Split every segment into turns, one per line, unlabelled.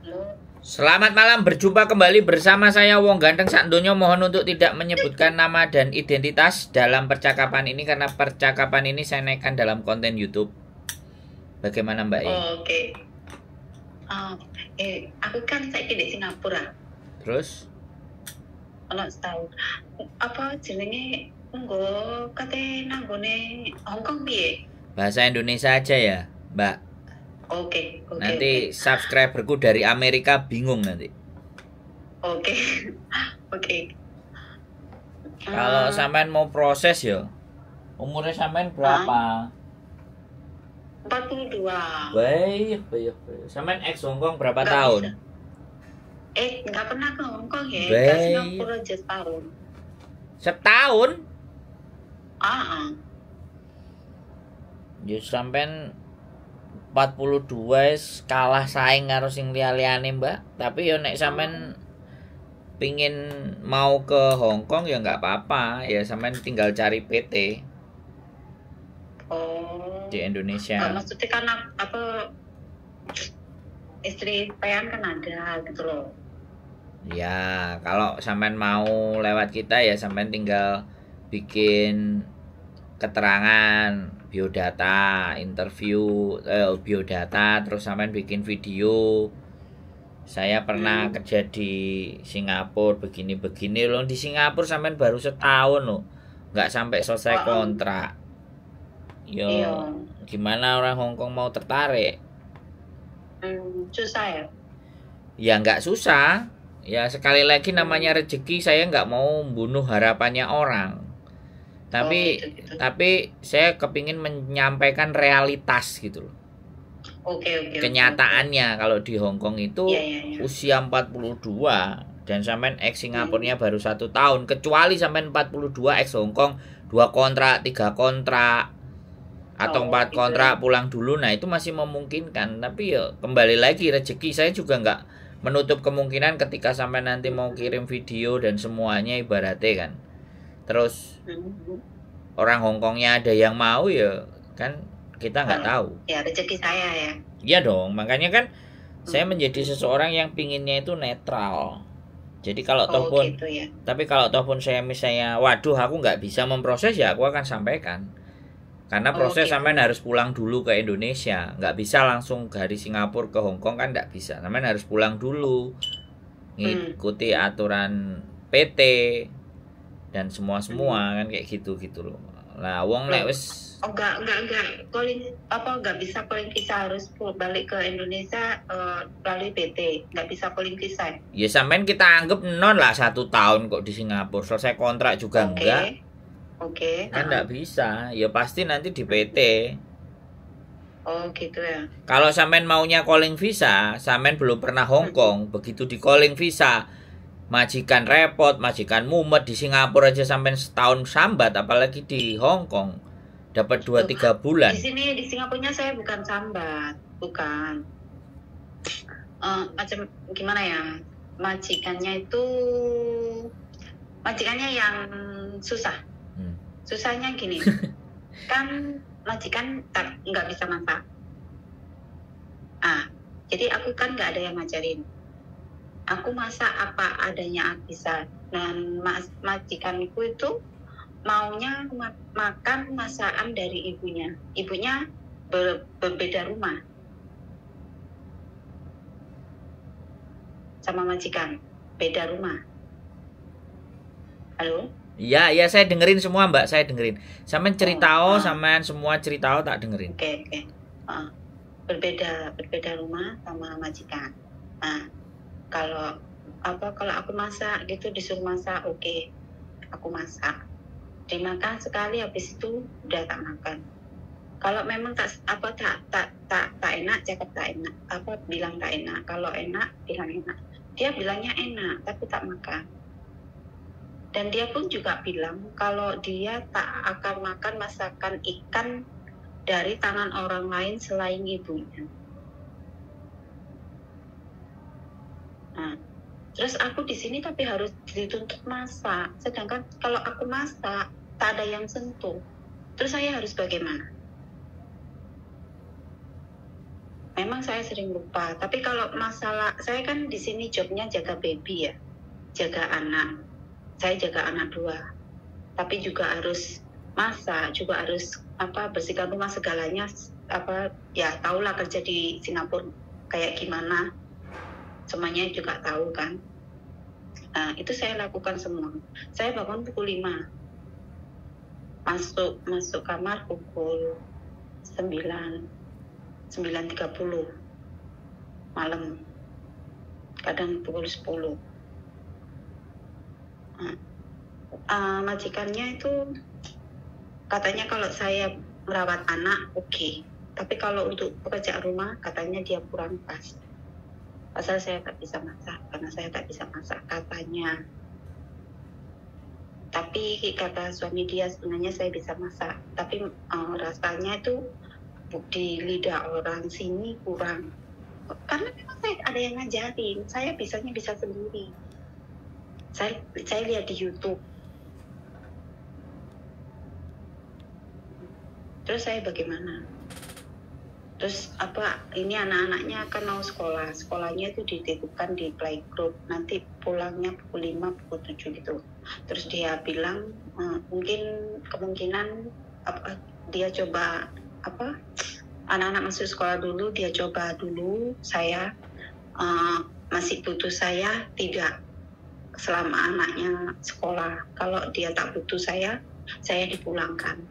Halo.
Selamat malam, berjumpa kembali bersama saya Wong Ganteng Sakdonya. Mohon untuk tidak menyebutkan nama dan identitas dalam percakapan ini karena percakapan ini saya naikkan dalam konten YouTube. Bagaimana Mbak E?
Oke. Aku kan saiki di Singapura.
Terus?
Ono setahun. Apa jenenge nggo kate nanggone Hong Kong piye?
Bahasa Indonesia aja ya, Mbak.
Oke.
Nanti subscriberku dari Amerika bingung nanti.
Oke. Oke.
Kalau sampean mau proses ya, umurnya sampean berapa?
42.
Baik. Sampean ex Hongkong berapa
Nggak
tahun?
bisa. Nggak pernah ke Hong Kong ya?
Baik.
Ke Singapura aja setahun.
Setahun? Ya sampean 42 kalah saing karo sing liya-liyane, Mbak. Tapi ya nek sampean pingin mau ke Hong Kong ya nggak apa-apa, ya sampean tinggal cari PT
Oh.
di Indonesia.
Maksudnya kan apa istri pean kan ada gitu loh.
Ya, kalau sampean mau lewat kita ya sampean tinggal bikin keterangan biodata, interview biodata, terus sampean bikin video. Saya pernah kerja di Singapura begini-begini loh. Di Singapura sampean baru setahun loh, nggak sampai selesai kontrak. Yo, gimana orang Hong Kong mau tertarik?
Susah ya?
Ya nggak susah. Ya sekali lagi namanya rezeki, saya nggak mau membunuh harapannya orang. Tapi tapi saya kepingin menyampaikan realitas gitu loh.
Oke.
Kenyataannya kalau di Hong Kong itu usia 42 dan sampean ex Singapurnya baru 1 tahun. Kecuali sampean 42 ex Hong Kong 2 kontrak, 3 kontrak atau 4 kontrak pulang dulu, nah itu masih memungkinkan. Tapi ya kembali lagi rezeki, saya juga nggak menutup kemungkinan ketika sampai nanti mau kirim video dan semuanya ibaratnya kan. Terus orang Hong Kongnya ada yang mau ya kan kita nggak tahu.
Ya rezeki saya ya.
Iya dong, makanya kan saya menjadi seseorang yang pinginnya itu netral. Jadi kalau toh pun,
gitu ya.
tapi kalau toh pun saya misalnya, waduh aku nggak bisa memproses ya aku akan sampaikan. Karena proses sampean harus pulang dulu ke Indonesia, nggak bisa langsung dari Singapura ke Hong Kong kan nggak bisa. Sampean harus pulang dulu, ngikuti aturan PT dan semua kan kayak gitu loh. Lah wong nek wis
enggak calling nggak bisa calling visa, harus balik ke Indonesia melalui PT, nggak bisa calling visa.
Ya sampean kita anggap non lah 1 tahun kok di Singapura, selesai kontrak juga enggak.
Oke.
Kan enggak bisa, ya pasti nanti di PT.
Oh gitu ya.
Kalau sampean maunya calling visa, sampean belum pernah Hong Kong, begitu di calling visa majikan repot, majikan mumet. Di Singapura aja sampai setahun sambat, apalagi di Hong Kong dapat 2-3 bulan.
Di sini di Singapurnya saya bukan sambat, bukan. Macam gimana ya? Majikannya yang susah. Susahnya gini. Kan majikan nggak bisa masak. Jadi aku kan nggak ada yang ngajarin. Aku masak apa adanya bisa. Dan majikanku itu maunya makan masakan dari ibunya. Ibunya berbeda rumah sama majikan, beda rumah. Halo?
Iya, saya dengerin semua Mbak, saya dengerin. Sampean ceritao, sampean semua ceritao tak dengerin.
Oke. Berbeda rumah sama majikan. Kalau aku masak gitu, disuruh masak, oke, aku masak, dimakan sekali, habis itu udah tak makan. Kalau memang tak enak, cakap tak enak, bilang tak enak. Kalau enak bilang enak. Dia bilangnya enak tapi tak makan. Dan dia pun juga bilang kalau dia tak akan makan masakan ikan dari tangan orang lain selain ibunya. Terus aku di sini tapi harus dituntut masak. Sedangkan kalau aku masak tak ada yang sentuh. Terus saya harus bagaimana? Memang kadang saya sering lupa. Tapi kalau masalah, saya kan di sini jobnya jaga baby ya, jaga anak. Saya jaga anak 2. Tapi juga harus masak, juga harus bersihkan rumah segalanya. Ya tahulah kerja di Singapura kayak gimana. Semuanya juga tahu kan. Itu saya lakukan semua. Saya bangun pukul 5. Masuk kamar pukul 9:30 malam, kadang pukul 10. Majikannya itu katanya kalau saya merawat anak oke, tapi kalau untuk pekerjaan rumah katanya dia kurang pas. Pasal saya tak bisa masak, karena saya tak bisa masak katanya. Tapi kata suami dia sebenarnya saya bisa masak, tapi rasanya itu di lidah orang sini kurang. Karena memang saya ada yang ngajarin, saya bisa sendiri. Saya lihat di YouTube. Terus saya bagaimana? Terus ini anak-anaknya kan mau sekolah. Sekolahnya itu dititipkan di playgroup. Nanti pulangnya pukul 5, pukul 7 gitu. Terus dia bilang kemungkinan dia coba anak-anak masuk sekolah dulu, dia coba dulu. Saya masih butuh saya tidak selama anaknya sekolah. Kalau dia tak butuh saya dipulangkan.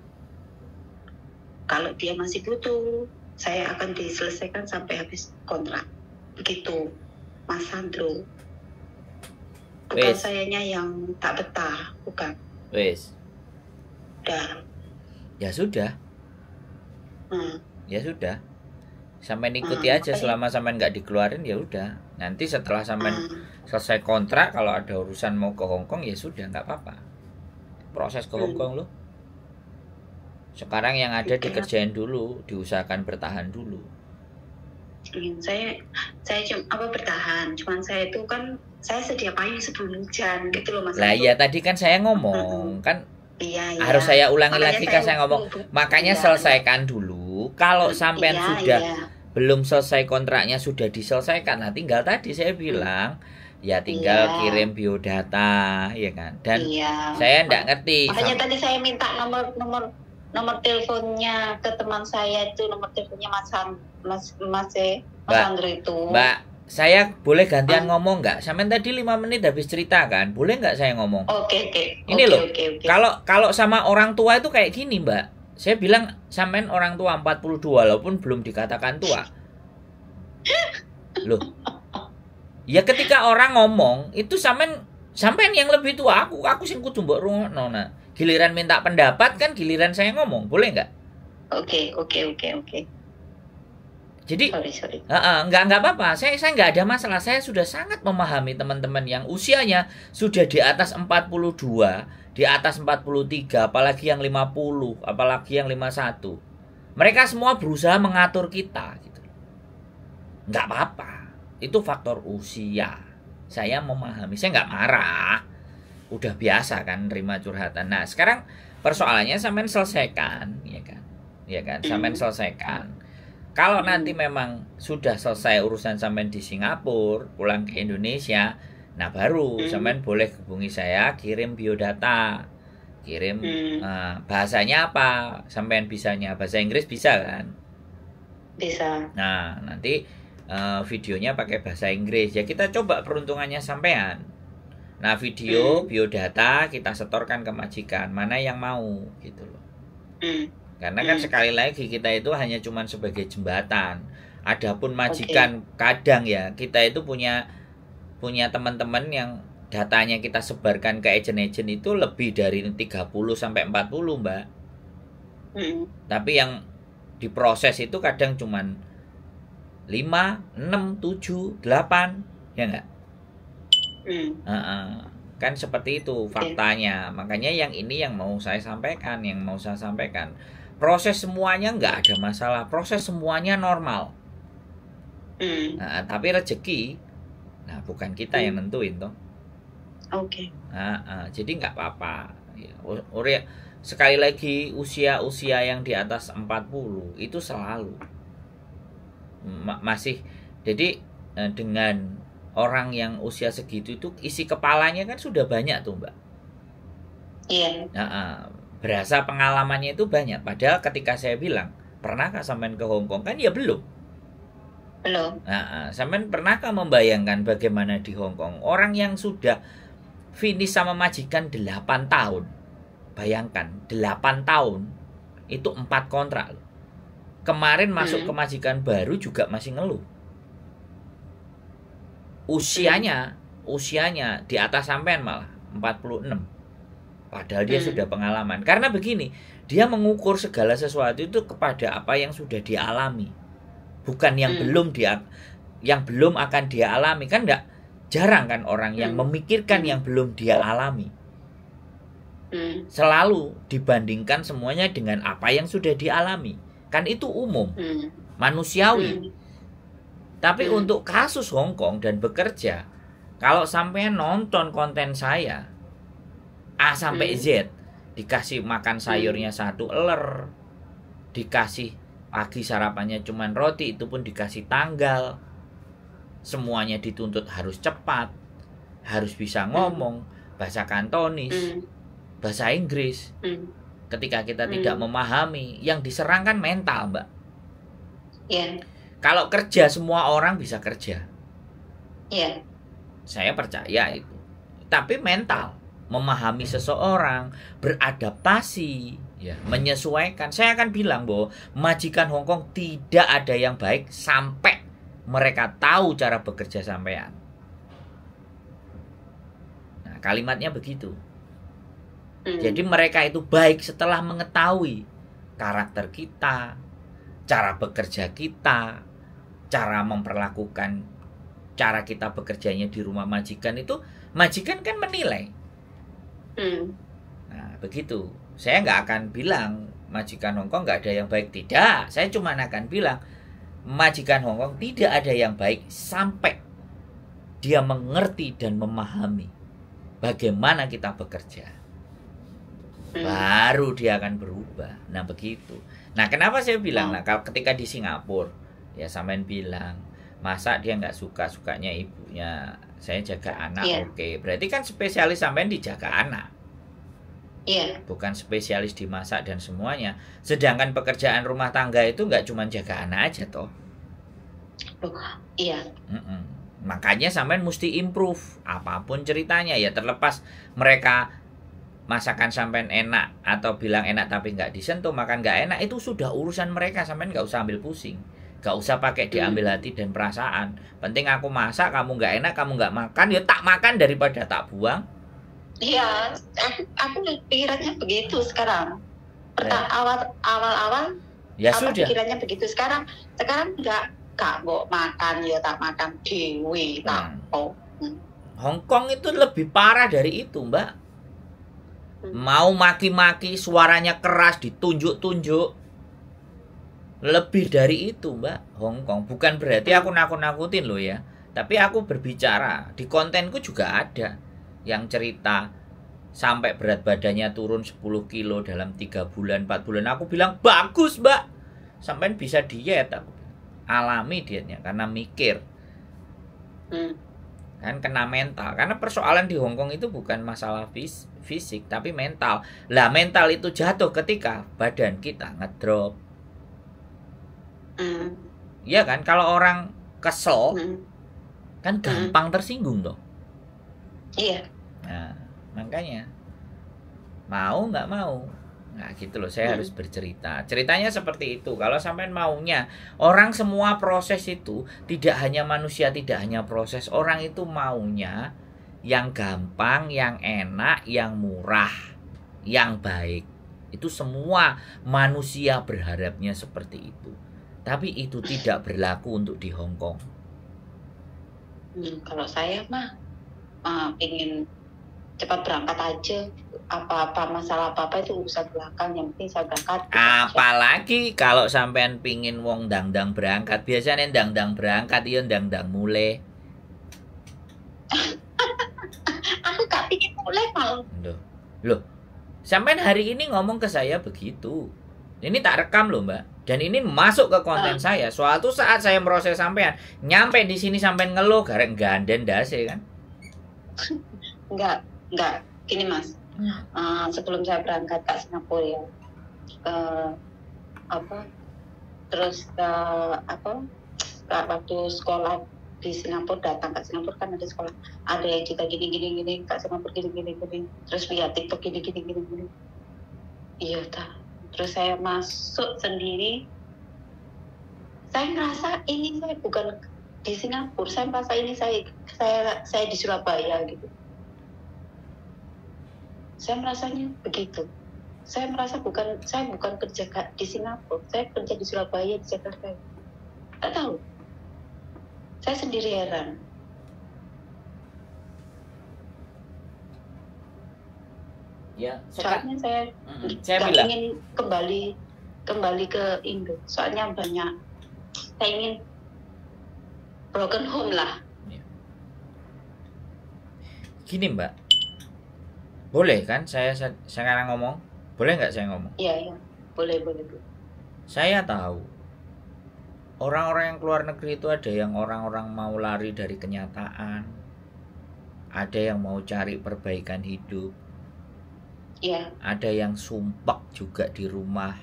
Kalau dia masih butuh, saya akan diselesaikan sampai habis kontrak. Begitu, Mas Sandro. Bukan sayanya yang tak betah, bukan.
Wes.
Udah.
Ya sudah. Ya sudah. Sampai ikuti aja selama sampai nggak dikeluarin ya udah. Nanti setelah sampai selesai kontrak, kalau ada urusan mau ke Hong Kong ya sudah, nggak apa-apa. Proses ke Hong Kong loh. Sekarang yang ada dikerjain dulu, diusahakan bertahan dulu.
Saya cuma bertahan, cuman saya itu kan saya sedia payung sebelum hujan gitu loh Mas.
Lah iya tadi kan saya ngomong kan.
Iya.
Harus saya ulangi lagi kan saya ngomong. Makanya selesaikan dulu. Kalau sampean sudah belum selesai kontraknya sudah diselesaikan, nah tinggal tadi saya bilang ya tinggal kirim biodata ya kan. Dan saya enggak ngerti.
Makanya tadi saya minta nomor teleponnya ke teman saya itu, nomor teleponnya Mas Andri itu.
Mbak, saya boleh gantian ngomong nggak? Sampai tadi 5 menit habis cerita kan? Boleh nggak saya ngomong?
Oke.
Ini loh. Kalau sama orang tua itu kayak gini, Mbak. Saya bilang sampean orang tua 42 walaupun belum dikatakan tua. Loh. Ya ketika orang ngomong itu sampean yang lebih tua, aku sing kudu mbok rungokno. Nah, giliran minta pendapat kan giliran saya ngomong, boleh nggak?
Oke.
Jadi,
sorry.
Nggak apa-apa. Saya nggak ada masalah. Saya sudah sangat memahami teman-teman yang usianya sudah di atas 42, di atas 43, apalagi yang 50, apalagi yang 51. Mereka semua berusaha mengatur kita, gitu. Nggak apa-apa. Itu faktor usia. Saya memahami. Saya nggak marah. Udah biasa kan terima curhatan. Nah, sekarang persoalannya sampean selesaikan, ya kan? Sampean selesaikan. Kalau nanti memang sudah selesai urusan sampean di Singapura, pulang ke Indonesia, nah baru sampean boleh hubungi saya, kirim biodata. Kirim bahasanya apa? Sampean bisanya bahasa Inggris bisa kan?
Bisa.
Nah, nanti videonya pakai bahasa Inggris. Ya kita coba peruntungannya sampean. Nah, video biodata kita setorkan ke majikan, mana yang mau gitu loh. Karena kan sekali lagi kita itu hanya cuman sebagai jembatan. Adapun majikan kadang ya kita itu punya teman-teman yang datanya kita sebarkan ke agen-agen itu lebih dari 30 sampai 40, Mbak. Tapi yang diproses itu kadang cuman 5, 6, 7, 8, ya enggak? Kan seperti itu faktanya. Makanya yang ini yang mau saya sampaikan, proses semuanya nggak ada masalah, proses semuanya normal. Tapi rezeki, nah bukan kita yang nentuin toh. Jadi nggak apa-apa. Ya, sekali lagi usia yang di atas 40 itu selalu masih jadi dengan orang yang usia segitu itu isi kepalanya kan sudah banyak tuh Mbak.
Iya.
Berasa pengalamannya itu banyak. Padahal ketika saya bilang, pernahkah sampean ke Hong Kong? Kan ya belum.
Belum.
Sampean pernahkah membayangkan bagaimana di Hong Kong? Orang yang sudah finish sama majikan 8 tahun. Bayangkan, 8 tahun itu 4 kontrak loh. Kemarin masuk ke majikan baru juga masih ngeluh. Usianya di atas sampean malah 46. Padahal dia sudah pengalaman. Karena begini, dia mengukur segala sesuatu itu kepada apa yang sudah dialami. Bukan yang belum akan dia alami. Kan enggak jarang kan orang yang memikirkan yang belum dia alami. Selalu dibandingkan semuanya dengan apa yang sudah dialami. Kan itu umum, manusiawi. Tapi untuk kasus Hong Kong dan bekerja, kalau sampai nonton konten saya A sampai Z, dikasih makan sayurnya 1 eler, dikasih pagi sarapannya cuman roti, itu pun dikasih tanggal, semuanya dituntut harus cepat, harus bisa ngomong bahasa Kantonis, bahasa Inggris. Ketika kita tidak memahami, yang diserang kan mental Mbak. Kalau kerja semua orang bisa kerja, saya percaya itu. Tapi mental, memahami seseorang, beradaptasi, menyesuaikan. Saya akan bilang bahwa majikan Hong Kong tidak ada yang baik sampai mereka tahu cara bekerja sampean. Nah, kalimatnya begitu. Jadi mereka itu baik setelah mengetahui karakter kita, cara bekerja kita, cara memperlakukan, cara kita bekerjanya di rumah majikan itu, majikan kan menilai. Nah, begitu. Saya nggak akan bilang majikan Hong Kong nggak ada yang baik. Tidak. Saya cuma akan bilang majikan Hong Kong tidak ada yang baik sampai dia mengerti dan memahami bagaimana kita bekerja. Baru dia akan berubah. Nah, begitu. Nah, kenapa saya bilang, kalau ketika di Singapura, ya sampean bilang, masa dia nggak sukanya ibunya, saya jaga anak, oke. Berarti kan spesialis sampean dijaga anak. Bukan spesialis di masak dan semuanya. Sedangkan pekerjaan rumah tangga itu nggak cuma jaga anak aja toh. Makanya sampean mesti improve apapun ceritanya, ya terlepas mereka masakan sampean enak atau bilang enak tapi nggak disentuh, makan nggak enak, itu sudah urusan mereka. Sampean nggak usah ambil pusing, nggak usah pakai diambil hati dan perasaan. Penting aku masak, kamu nggak enak, kamu nggak makan, ya tak makan daripada tak buang.
Iya, aku pikirannya begitu sekarang. Awal-awal
ya sudah
pikirannya begitu. Sekarang nggak mau makan, ya tak makan dewi, tak.
Hong Kong itu lebih parah dari itu Mbak. Mau maki-maki, suaranya keras, ditunjuk-tunjuk. Lebih dari itu Mbak, Hong Kong. Bukan berarti aku nakut-nakutin loh ya. Tapi aku berbicara, di kontenku juga ada yang cerita sampai berat badannya turun 10 kilo dalam 3 bulan, 4 bulan. Aku bilang, bagus Mbak, sampai bisa diet. Aku alami dietnya, karena mikir. Kan kena mental. Karena persoalan di Hong Kong itu bukan masalah fisik, tapi mental. Lah mental itu jatuh ketika badan kita ngedrop. Iya kan, kalau orang kesel kan gampang tersinggung toh.
Iya.
Nah, makanya mau nggak mau, nah gitu loh, saya harus bercerita. Ceritanya seperti itu. Kalau sampean maunya, orang semua proses itu tidak hanya manusia, tidak hanya proses. Orang itu maunya yang gampang, yang enak, yang murah, yang baik. Itu semua manusia berharapnya seperti itu. Tapi itu tidak berlaku untuk di Hong Kong.
Kalau saya mah ingin cepat berangkat aja. Apa-apa masalah apa-apa itu urusan belakang, yang penting saya berangkat.
Apalagi kalau sampean pingin wong dang-dang berangkat, biasanya dang-dang berangkat iya dang-dang mulai.
Aku gak pingin mulai malah.
Loh, sampean hari ini ngomong ke saya begitu. Ini tak rekam loh Mbak. Dan ini masuk ke konten saya. Suatu saat saya proses sampean, nyampe di sini sampean ngeluh garek ganden dase kan?
Enggak. Gini Mas. Sebelum saya berangkat ke Singapura ya, ke terus ke waktu sekolah di Singapura, datang ke Singapura kan ada sekolah, ada yang kita gini ke Singapura gini, terus lihat TikTok gini. Iya terus saya masuk sendiri, saya ngerasa ini saya bukan di Singapura, saya merasa ini saya di Surabaya gitu. Saya merasanya begitu. Saya merasa saya bukan kerja di Singapura, saya kerja di Surabaya, di Jakarta. Tak tahu. Saya sendiri heran.
Ya,
soalnya saya ingin kembali ke Indo. Soalnya banyak, saya ingin broken home lah.
Gini Mbak, boleh kan saya sekarang ngomong? Boleh nggak saya ngomong?
Iya, boleh.
Saya tahu orang-orang yang keluar negeri itu ada yang orang-orang mau lari dari kenyataan, ada yang mau cari perbaikan hidup, ada yang sumpek juga di rumah,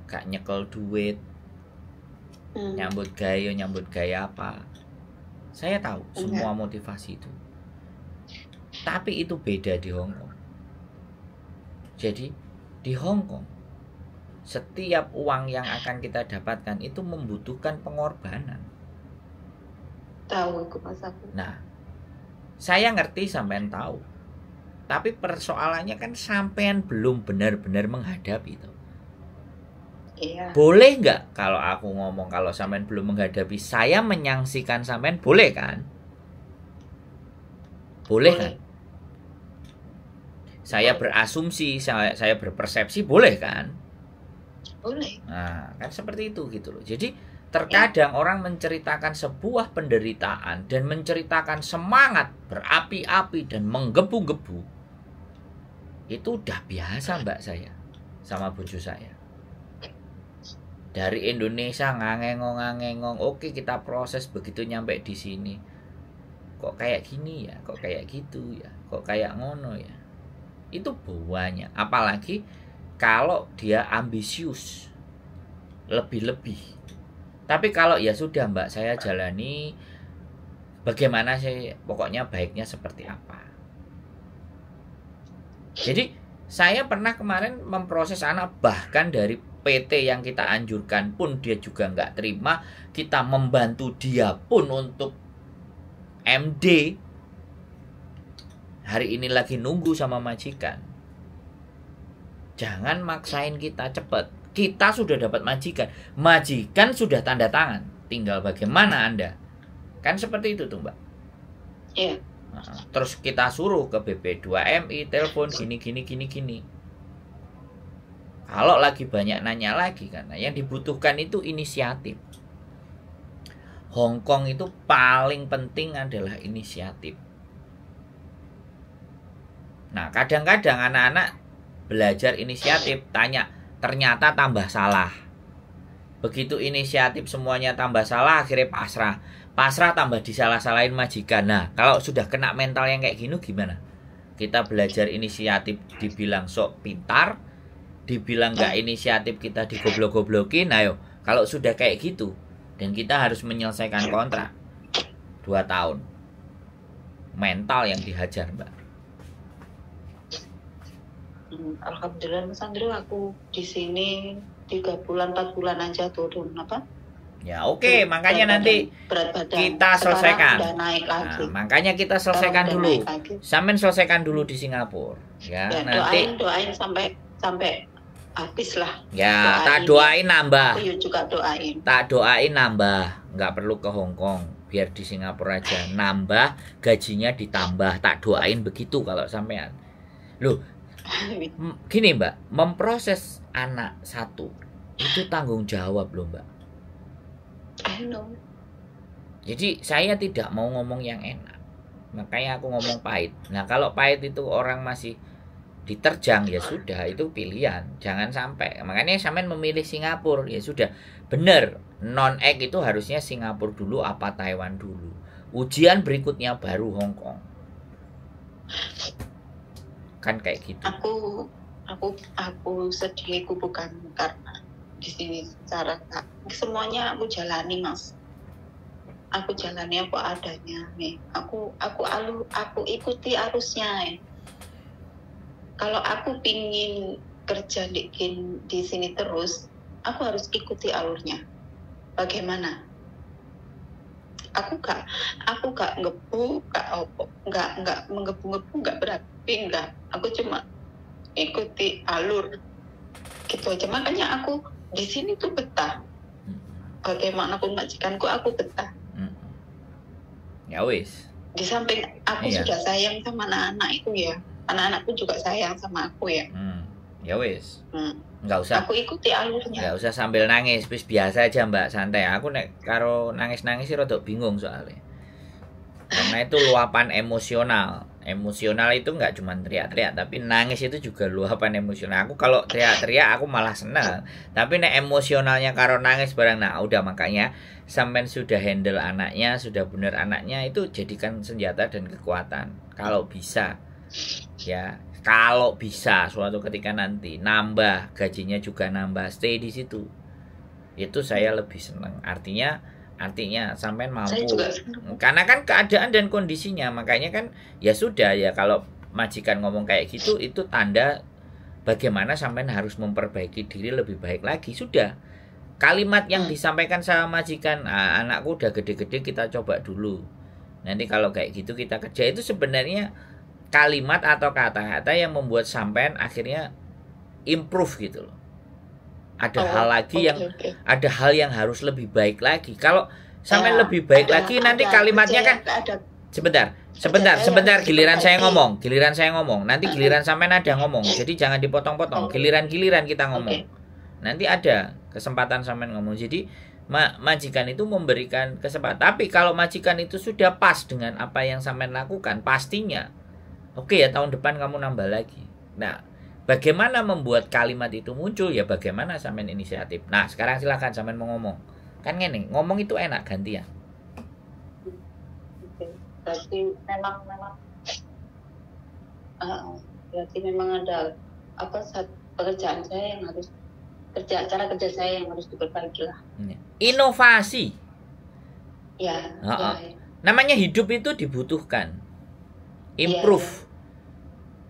gak nyekel duit, nyambut gaya apa. Saya tahu semua motivasi itu, tapi itu beda di Hong Kong. Jadi di Hong Kong setiap uang yang akan kita dapatkan itu membutuhkan pengorbanan.
Tahu Mas aku.
Nah, saya ngerti sampean tahu. Tapi persoalannya kan sampean belum benar-benar menghadapi itu.
Iya.
Boleh nggak kalau aku ngomong kalau sampean belum menghadapi, saya menyaksikan sampean, boleh kan? Boleh kan? Saya berasumsi, saya berpersepsi, boleh kan?
Boleh.
Nah, kan seperti itu gitu loh. Jadi terkadang orang menceritakan sebuah penderitaan dan menceritakan semangat berapi-api dan menggebu-gebu, itu udah biasa Mbak saya sama bojo saya. Dari Indonesia ngangengong, oke kita proses, begitu nyampe di sini kok kayak gini ya, kok kayak gitu ya, kok kayak ngono ya. Itu bawahnya, apalagi kalau dia ambisius lebih-lebih. Tapi kalau ya sudah Mbak, saya jalani bagaimana sih, pokoknya baiknya seperti apa. Jadi saya pernah kemarin memproses anak, bahkan dari PT yang kita anjurkan pun dia juga nggak terima. Kita membantu dia pun untuk MD. Hari ini lagi nunggu sama majikan. Jangan maksain kita cepet. Kita sudah dapat majikan. Majikan sudah tanda tangan. Tinggal bagaimana Anda. Kan seperti itu tuh Mbak.
Iya.
Terus kita suruh ke BP2MI, telepon gini. Kalau lagi banyak nanya lagi, karena yang dibutuhkan itu inisiatif. Hong Kong itu paling penting adalah inisiatif. Nah, kadang-kadang anak-anak belajar inisiatif, tanya, ternyata tambah salah. Begitu inisiatif semuanya tambah salah, akhirnya pasrah tambah disalah-salahin majikan. Nah, kalau sudah kena mental yang kayak gini gimana? Kita belajar inisiatif dibilang sok pintar, dibilang gak inisiatif kita digoblok-goblokin. Ayo, kalau sudah kayak gitu, dan kita harus menyelesaikan kontrak 2 tahun, mental yang dihajar Mbak.
Alhamdulillah Mas Andrew, aku di sini 3 bulan 4 bulan aja turun apa?
Ya oke, makanya nanti kita selesaikan.
Udah naik lagi.
Nah, makanya kita selesaikan dulu. Sampean selesaikan dulu di Singapura. Ya nanti
doain sampai habis lah.
Ya, tak doain nambah.
Aku juga doain.
Tak doain nambah, nggak perlu ke Hong Kong, biar di Singapura aja. Nambah, gajinya ditambah. Tak doain begitu kalau sampean. Loh, gini Mbak, memproses anak satu itu tanggung jawab loh Mbak.
I know.
Jadi saya tidak mau ngomong yang enak, makanya aku ngomong pahit. Nah kalau pahit itu orang masih diterjang, ya sudah, itu pilihan, jangan sampai. Makanya sampean memilih Singapura, ya sudah, bener, non-ek itu harusnya Singapura dulu apa Taiwan dulu, ujian berikutnya baru Hong Kong, kan kayak gitu.
Aku sedih, aku bukan karena di sini secara semuanya aku jalani, Mas. Aku jalani apa adanya nih. Aku ikuti arusnya. Kalau aku pingin kerja di sini terus, aku harus ikuti alurnya. Bagaimana? Aku gak ngebu, gak menggebu-gebu, gak berarti enggak. Aku cuma ikuti alur gitu aja. Makanya aku di sini tuh betah. Bagaimanapun majikanku, aku betah.
Ya wis.
Di samping aku sudah sayang sama anak-anak itu ya, anak-anakku juga sayang sama aku ya.
Ya wis. Nggak usah.
Aku ikuti alurnya.
Nggak usah sambil nangis, wis biasa aja Mbak, santai. Aku nek karo nangis-nangis sih rada bingung soalnya. Karena itu luapan emosional. Emosional itu nggak cuma teriak-teriak, tapi nangis itu juga luapan emosional. Aku kalau teriak-teriak aku malah senang. Tapi nek emosionalnya karo nangis bareng, nah udah, makanya sampean sudah handle anaknya, sudah bener anaknya, itu jadikan senjata dan kekuatan. Kalau bisa, ya, kalau bisa suatu ketika nanti nambah gajinya juga nambah, stay di situ. Itu saya lebih senang. Artinya sampean mampu, karena kan keadaan dan kondisinya. Makanya kan ya sudah, ya kalau majikan ngomong kayak gitu, itu tanda bagaimana sampean harus memperbaiki diri lebih baik lagi. Sudah, kalimat yang disampaikan sama majikan, anakku udah gede-gede, kita coba dulu, nanti kalau kayak gitu kita kerja, itu sebenarnya kalimat atau kata-kata yang membuat sampean akhirnya improve gitu loh. Ada hal lagi ada hal yang harus lebih baik lagi. Kalau sampai lebih baik lagi, nanti kalimatnya kan sebentar, giliran saya ngomong, nanti giliran sampean ada ngomong, jadi jangan dipotong-potong, giliran kita ngomong, nanti ada kesempatan sampean ngomong. Jadi majikan itu memberikan kesempatan. Tapi kalau majikan itu sudah pas dengan apa yang sampean lakukan, pastinya oke ya, tahun depan kamu nambah lagi. Nah, bagaimana membuat kalimat itu muncul? Ya bagaimana sampean inisiatif. Nah, sekarang silakan sampean mau ngomong. Kan ngene, ngomong itu enak gantian.
Berarti memang ada pekerjaan saya yang harus cara kerja saya yang harus diperbaiki lah.
Inovasi.
Ya.
Namanya hidup itu dibutuhkan improve.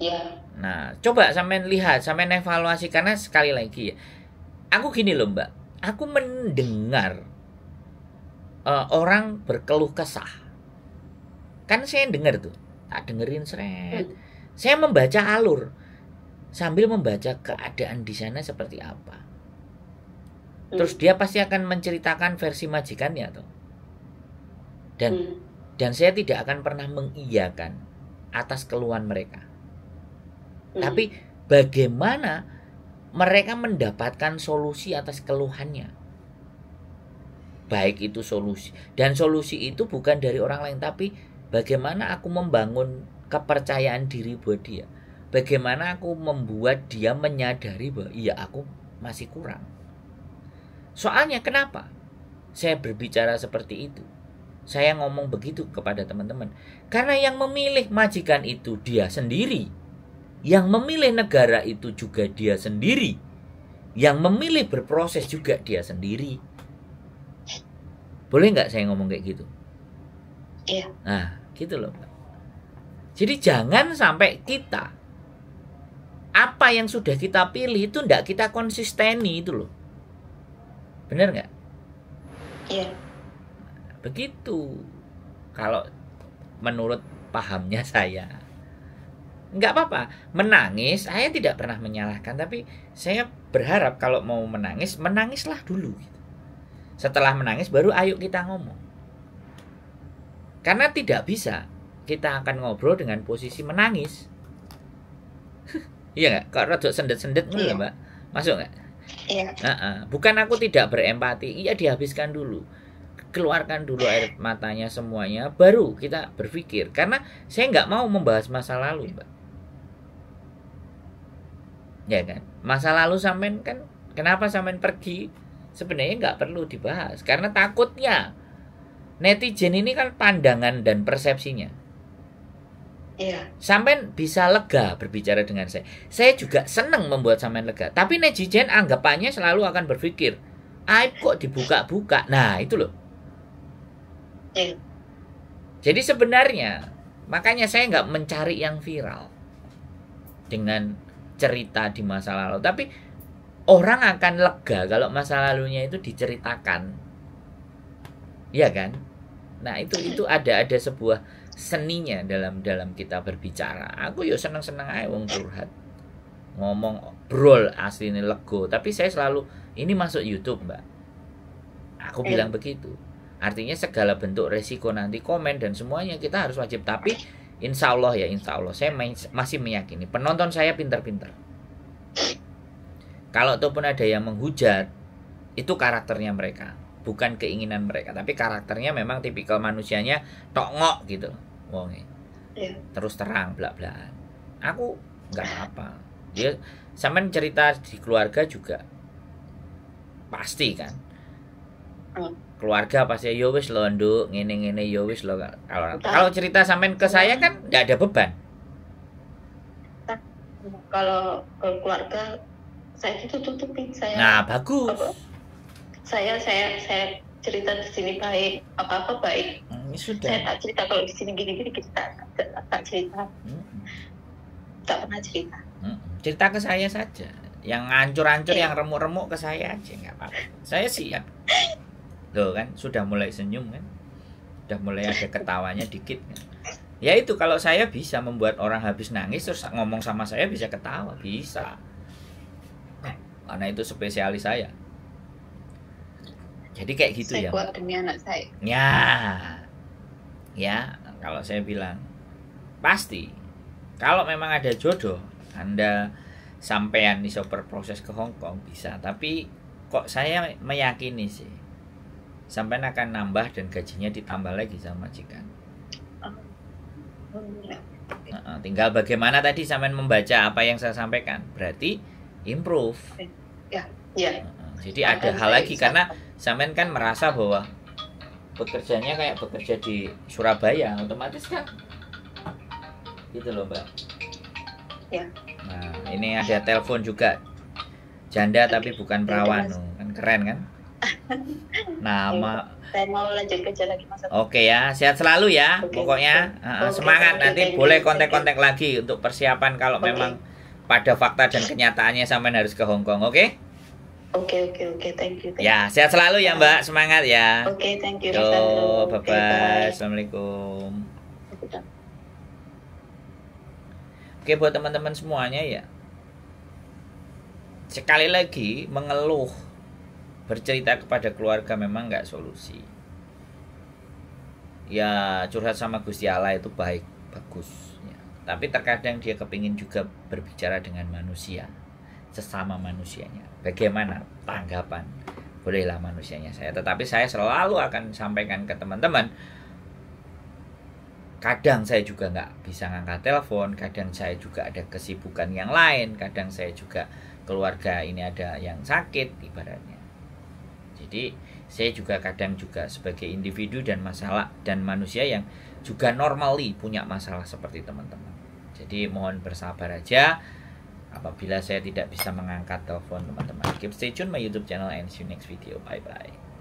Ya.
Nah, coba sampean lihat, sampean evaluasi, karena sekali lagi ya, aku gini loh Mbak, aku mendengar orang berkeluh kesah, kan saya dengar tuh, tak dengerin seret, saya membaca alur sambil membaca keadaan di sana seperti apa, terus dia pasti akan menceritakan versi majikannya tuh, dan saya tidak akan pernah mengiyakan atas keluhan mereka. Tapi bagaimana mereka mendapatkan solusi atas keluhannya. Baik itu solusi. Dan solusi itu bukan dari orang lain, tapi bagaimana aku membangun kepercayaan diri buat dia. Bagaimana aku membuat dia menyadari bahwa iya, aku masih kurang. Soalnya kenapa saya berbicara seperti itu? Saya ngomong begitu kepada teman-teman. Karena yang memilih majikan itu dia sendiri. Yang memilih negara itu juga dia sendiri. Yang memilih berproses juga dia sendiri. Boleh nggak saya ngomong kayak gitu?
Iya.
Nah, gitu loh. Jadi jangan sampai kita, apa yang sudah kita pilih itu nggak kita konsisteni itu loh. Bener nggak?
Iya.
Begitu. Kalau menurut pahamnya saya. Enggak apa-apa, menangis, saya tidak pernah menyalahkan, tapi saya berharap kalau mau menangis, menangislah dulu. Setelah menangis, baru ayo kita ngomong. Karena tidak bisa kita akan ngobrol dengan posisi menangis. Iya nggak? Kok rada sendet-sendet nggak, Mbak? Masuk nggak?
Iya.
Bukan aku tidak berempati, iya dihabiskan dulu. Keluarkan dulu air matanya semuanya, baru kita berpikir. Karena saya nggak mau membahas masa lalu, Mbak. Ya kan? Masa lalu sampean kan, kenapa sampean pergi? Sebenarnya nggak perlu dibahas. Karena takutnya netizen ini kan pandangan dan persepsinya.
Iya.
Sampean bisa lega berbicara dengan saya. Saya juga senang membuat sampean lega. Tapi netizen anggapannya selalu akan berpikir, aib kok dibuka-buka. Nah, itu loh.
Iya.
Jadi sebenarnya, makanya saya nggak mencari yang viral dengan cerita di masa lalu. Tapi orang akan lega kalau masa lalunya itu diceritakan. Iya kan? Nah, itu ada sebuah seninya dalam kita berbicara. Aku yo seneng-seneng aja wong curhat. Ngomong brol aslinya lego, tapi saya selalu ini masuk YouTube, Mbak. Aku bilang begitu. Artinya segala bentuk resiko nanti komen dan semuanya kita harus wajib. Tapi insya Allah saya masih meyakini penonton saya pintar-pintar. Kalau ataupun ada yang menghujat, itu karakternya mereka, bukan keinginan mereka, tapi karakternya memang tipikal manusianya tok ngok gitu wonge.
Iya.
Terus terang belak-belakan. Aku nggak apa-apa. Dia sampean cerita di keluarga juga pasti kan. Keluarga pasti yo wis lo nduk ngene-ngene yo wis lo. Kalau cerita sampean ke saya kan nggak ada beban.
Kalau ke keluarga saya itu tutupin saya.
Nah, bagus.
Saya cerita di sini baik, apa baik.
Sudah.
Saya tak cerita kalau di sini gini-gini kita tak cerita. Tak pernah cerita.
Cerita ke saya saja. Yang hancur-hancur, yang remuk-remuk ke saya aja nggak apa-apa. Saya siap. Loh kan, sudah mulai senyum kan, sudah mulai ada ketawanya dikit kan. Ya itu kalau saya bisa membuat orang habis nangis terus ngomong sama saya bisa ketawa, bisa. Karena itu spesialis saya. Jadi kayak gitu
saya
ya.
Saya kuat demi anak saya.
Ya, kalau saya bilang pasti. Kalau memang ada jodoh, Anda sampean iso berproses ke Hong Kong bisa. Tapi kok saya meyakini sih, sampean akan nambah dan gajinya ditambah lagi sama majikan. Tinggal bagaimana tadi sampean membaca apa yang saya sampaikan. Berarti improve.
Ya.
Jadi ada hal lagi karena sampean kan merasa bahwa bekerjanya kayak bekerja di Surabaya, otomatis kan gitu loh, Mbak.
Ya.
Nah, ini ada telepon juga. Janda tapi bukan perawan, kan keren kan? Nama.
Saya mau lanjut kerja lagi Mas.
Oke ya, sehat selalu ya. Pokoknya semangat nanti boleh kontak-kontak lagi untuk persiapan kalau memang pada fakta dan kenyataannya sampean harus ke Hong Kong, oke?
Oke, thank you.
Ya, sehat selalu ya Mbak, semangat ya.
Oke, thank you.
Yo, bye-bye. Assalamualaikum. Oke, buat teman-teman semuanya ya. Sekali lagi, mengeluh, bercerita kepada keluarga memang nggak solusi. Ya, curhat sama Gusti Allah itu baik, bagus. Ya. Tapi terkadang dia kepingin juga berbicara dengan manusia, sesama manusianya. Bagaimana tanggapan? Bolehlah manusianya saya. Tetapi saya selalu akan sampaikan ke teman-teman. Kadang saya juga nggak bisa ngangkat telepon. Kadang saya juga ada kesibukan yang lain. Kadang saya juga keluarga ini ada yang sakit ibaratnya. Jadi saya juga kadang juga sebagai individu dan masalah dan manusia yang juga normally punya masalah seperti teman-teman. Jadi mohon bersabar aja. Apabila saya tidak bisa mengangkat telepon teman-teman. Keep stay tune my YouTube channel and see you next video. Bye bye.